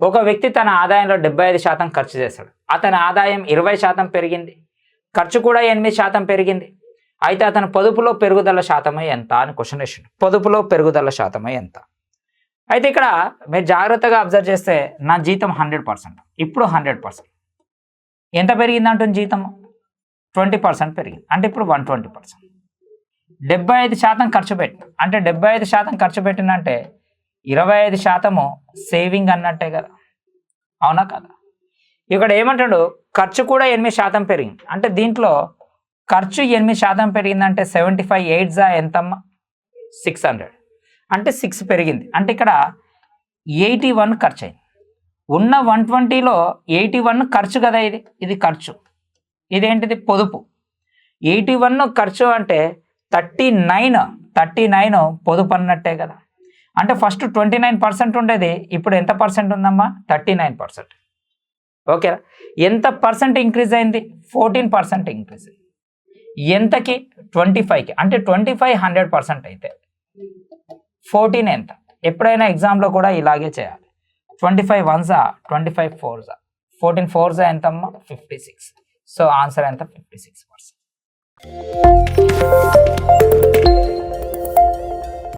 ఒక వ్యక్తి తన ఆదాయంలో 75% ఖర్చు చేస్తాడు. అతని ఆదాయం 20% పెరిగింది, ఖర్చు కూడా 8% పెరిగింది. అయితే అతని పొదుపులో పెరుగుదల శాతం ఎంత అని క్వశ్చన్ వేసిండు. పొదుపులో పెరుగుదల శాతం ఎంత? అయితే ఇక్కడ మీరు జాగ్రత్తగా అబ్జర్వ్ చేస్తే నా జీతం 100%, ఇప్పుడు 100%. ఎంత పెరిగింది అంటుంది జీతం? 20% పెరిగింది, అంటే ఇప్పుడు 120%. 75% ఖర్చు పెట్టిన, అంటే 75% ఖర్చు పెట్టినంటే 25% సేవింగ్ అన్నట్టే కదా, అవునా కదా? ఇక్కడ ఏమంటాడు, ఖర్చు కూడా 8% పెరిగింది, అంటే దీంట్లో ఖర్చు 8% పెరిగిందంటే 75 8 ఎంతమ్మా? 600, అంటే 6 పెరిగింది. అంటే ఇక్కడ 81 ఖర్చు అయింది. ఉన్న 120లో 81 ఖర్చు కదా, ఇది ఖర్చు, ఇదేంటిది? పొదుపు. 81 ఖర్చు అంటే 39 పొదుపు అన్నట్టే కదా. అంటే ఫస్ట్ 29% ఉండేది, ఇప్పుడు ఎంత పర్సెంట్ ఉందమ్మా? 39%. ఓకేనా? ఎంత పర్సెంట్ ఇంక్రీజ్ అయింది? 14% ఇంక్రీజ్ అయింది. ఎంతకి? 25కి. అంటే 25 100% అయితే 14 ఎంత? ఎప్పుడైనా ఎగ్జామ్లో కూడా ఇలాగే చేయాలి. 25 1s 25 4s 14 4s ఎంతమ్మా? 56. సో ఆన్సర్ ఎంత? 56%.